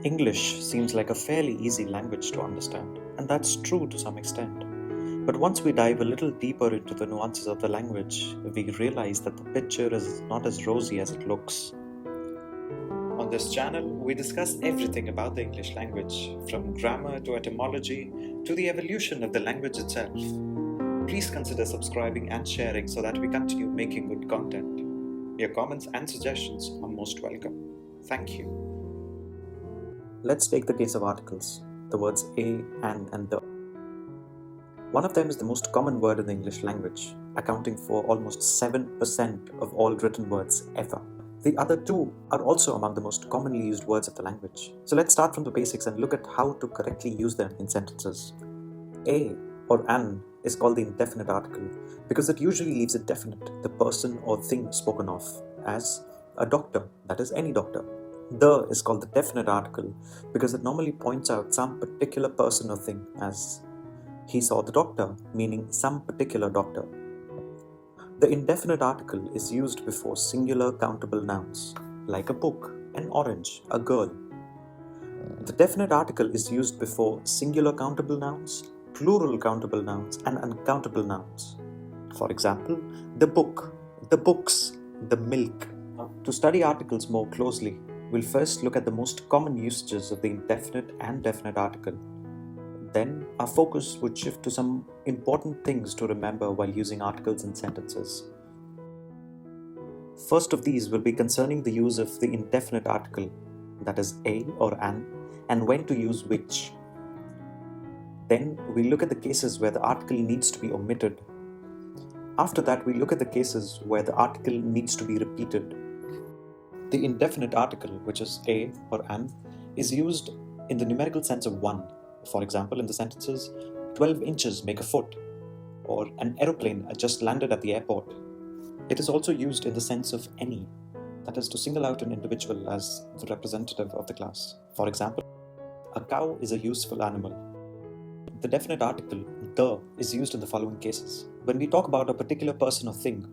English seems like a fairly easy language to understand, and that's true to some extent. But once we dive a little deeper into the nuances of the language, we realize that the picture is not as rosy as it looks. On this channel, we discuss everything about the English language, from grammar to etymology to the evolution of the language itself. Please consider subscribing and sharing so that we continue making good content. Your comments and suggestions are most welcome. Thank you. Let's take the case of articles, the words a, and the. One of them is the most common word in the English language, accounting for almost 7% of all written words ever. The other two are also among the most commonly used words of the language. So let's start from the basics and look at how to correctly use them in sentences. A or an is called the indefinite article because it usually leaves it definite, the person or thing spoken of, as a doctor, that is any doctor. The is called the definite article because it normally points out some particular person or thing, as he saw the doctor, meaning some particular doctor. The indefinite article is used before singular countable nouns, like a book, an orange, a girl. The definite article is used before singular countable nouns, plural countable nouns, and uncountable nouns. For example, the book, the books, the milk. To study articles more closely, we'll first look at the most common usages of the indefinite and definite article. Then, our focus would shift to some important things to remember while using articles in sentences. First of these will be concerning the use of the indefinite article, that is a or an, and when to use which. Then, we look at the cases where the article needs to be omitted. After that, we look at the cases where the article needs to be repeated. The indefinite article, which is a or an, is used in the numerical sense of 1. For example, in the sentences, 12 inches make a foot, or an aeroplane just landed at the airport. It is also used in the sense of any, that is to single out an individual as the representative of the class. For example, a cow is a useful animal. The definite article, the, is used in the following cases. When we talk about a particular person or thing,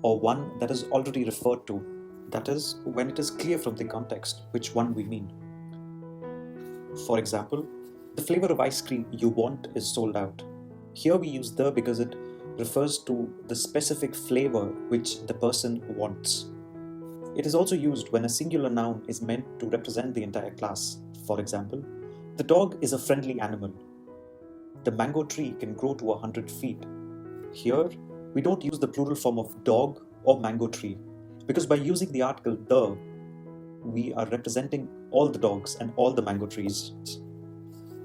or one that is already referred to, that is, when it is clear from the context which one we mean. For example, the flavor of ice cream you want is sold out. Here we use the because it refers to the specific flavor which the person wants. It is also used when a singular noun is meant to represent the entire class. For example, the dog is a friendly animal. The mango tree can grow to 100 feet. Here, we don't use the plural form of dog or mango tree because by using the article the, we are representing all the dogs and all the mango trees.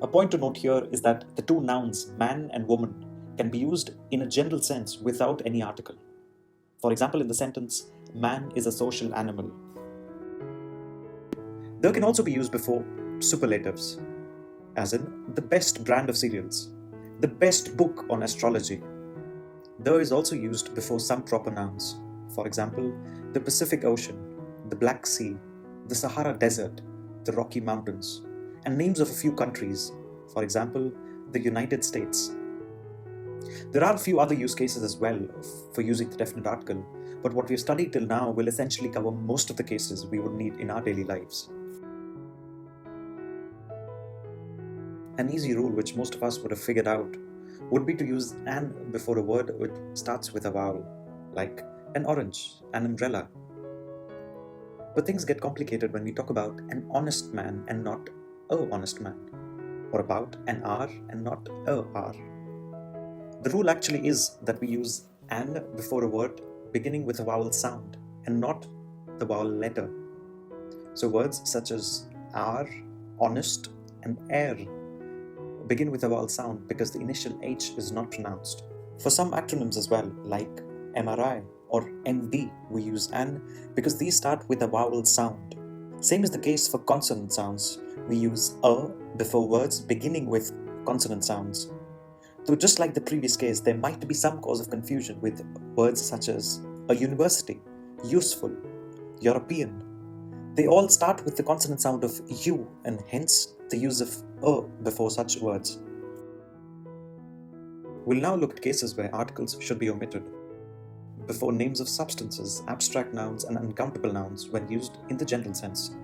A point to note here is that the two nouns, man and woman, can be used in a general sense without any article. For example, in the sentence, man is a social animal. The can also be used before superlatives, as in the best brand of cereals, the best book on astrology. The is also used before some proper nouns. For example, the Pacific Ocean, the Black Sea, the Sahara Desert, the Rocky Mountains, and names of a few countries, for example, the United States. There are a few other use cases as well for using the definite article, but what we've studied till now will essentially cover most of the cases we would need in our daily lives. An easy rule which most of us would have figured out would be to use an before a word which starts with a vowel, like an orange, an umbrella. But things get complicated when we talk about an honest man and not a honest man, or about an R and not a R. The rule actually is that we use an before a word beginning with a vowel sound and not the vowel letter. So words such as R, honest, and air begin with a vowel sound because the initial H is not pronounced. For some acronyms as well, like MRI or MD, we use an because these start with a vowel sound. Same is the case for consonant sounds. We use a before words beginning with consonant sounds. Though just like the previous case, there might be some cause of confusion with words such as a university, useful, European. They all start with the consonant sound of U and hence the use of a before such words. We'll now look at cases where articles should be omitted before names of substances, abstract nouns, and uncountable nouns when used in the general sense.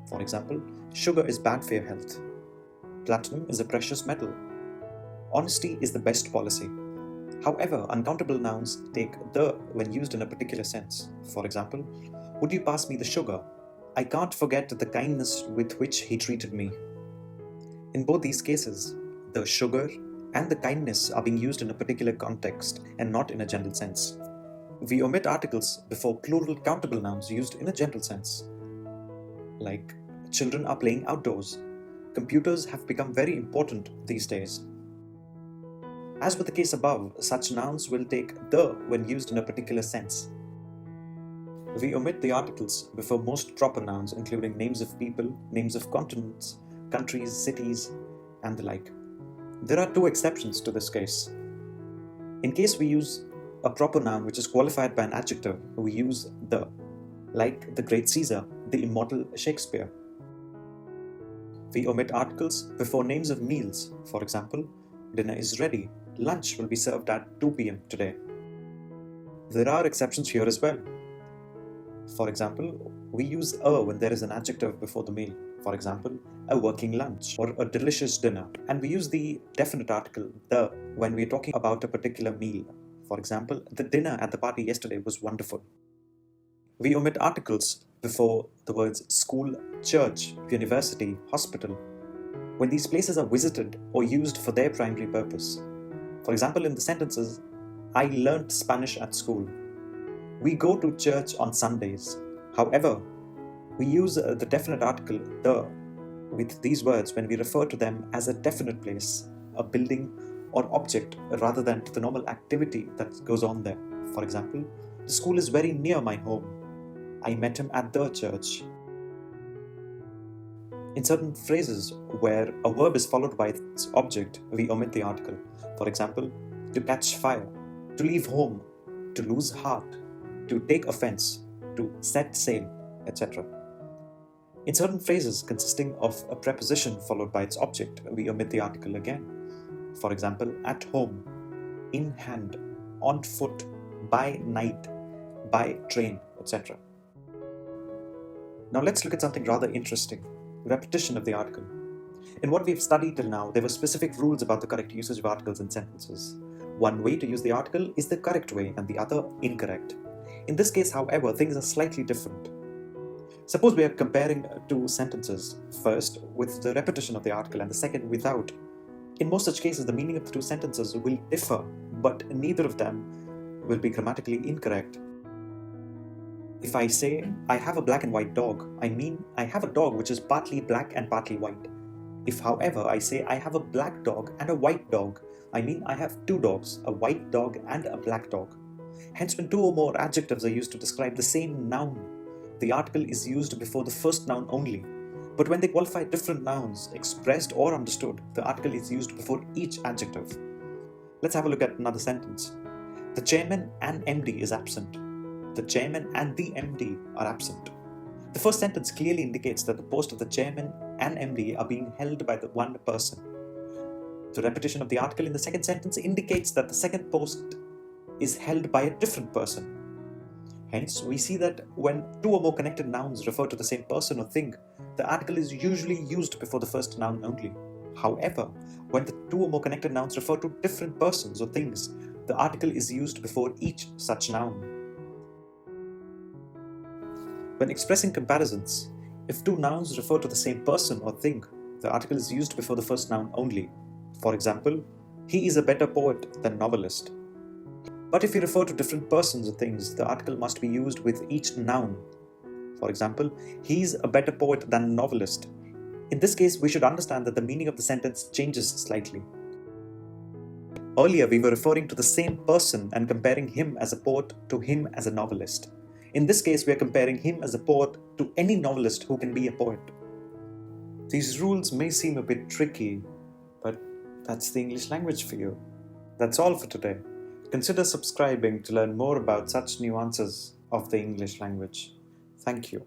For example, sugar is bad for your health. Platinum is a precious metal. Honesty is the best policy. However, uncountable nouns take the when used in a particular sense. For example, would you pass me the sugar? I can't forget the kindness with which he treated me. In both these cases, the sugar and the kindness are being used in a particular context and not in a general sense. We omit articles before plural countable nouns used in a general sense. Like, children are playing outdoors. Computers have become very important these days. As with the case above, such nouns will take the when used in a particular sense. We omit the articles before most proper nouns, including names of people, names of continents, countries, cities, and the like. There are two exceptions to this case. In case we use a proper noun which is qualified by an adjective, we use the, like the great Caesar, the immortal Shakespeare. We omit articles before names of meals. For example, dinner is ready, lunch will be served at 2 p.m. today. There are exceptions here as well. For example, we use a when there is an adjective before the meal. For example, a working lunch or a delicious dinner. And we use the definite article, the, when we're talking about a particular meal. For example, the dinner at the party yesterday was wonderful. We omit articles before the words school, church, university, hospital, when these places are visited or used for their primary purpose. For example, in the sentences, I learnt Spanish at school. We go to church on Sundays. However, we use the definite article, the, with these words when we refer to them as a definite place, a building or object, rather than to the normal activity that goes on there. For example, the school is very near my home. I met him at the church. In certain phrases where a verb is followed by its object, we omit the article. For example, to catch fire, to leave home, to lose heart, to take offense, to set sail, etc. In certain phrases consisting of a preposition followed by its object, we omit the article again. For example, at home, in hand, on foot, by night, by train, etc. Now let's look at something rather interesting, repetition of the article. In what we've studied till now, there were specific rules about the correct usage of articles in sentences. One way to use the article is the correct way and the other incorrect. In this case, however, things are slightly different. Suppose we are comparing two sentences, first with the repetition of the article and the second without. In most such cases, the meaning of the two sentences will differ, but neither of them will be grammatically incorrect. If I say, I have a black and white dog, I mean I have a dog which is partly black and partly white. If, however, I say I have a black dog and a white dog, I mean I have two dogs, a white dog and a black dog. Hence, when two or more adjectives are used to describe the same noun, the article is used before the first noun only. But when they qualify different nouns, expressed or understood, the article is used before each adjective. Let's have a look at another sentence. The chairman and MD is absent. The chairman and the MD are absent. The first sentence clearly indicates that the post of the chairman and MD are being held by the one person. The repetition of the article in the second sentence indicates that the second post is held by a different person. Hence, we see that when two or more connected nouns refer to the same person or thing, the article is usually used before the first noun only. However, when the two or more connected nouns refer to different persons or things, the article is used before each such noun. When expressing comparisons, if two nouns refer to the same person or thing, the article is used before the first noun only. For example, he is a better poet than novelist. But if we refer to different persons or things, the article must be used with each noun. For example, he is a better poet than novelist. In this case, we should understand that the meaning of the sentence changes slightly. Earlier, we were referring to the same person and comparing him as a poet to him as a novelist. In this case, we are comparing him as a poet to any novelist who can be a poet. These rules may seem a bit tricky, but that's the English language for you. That's all for today. Consider subscribing to learn more about such nuances of the English language. Thank you.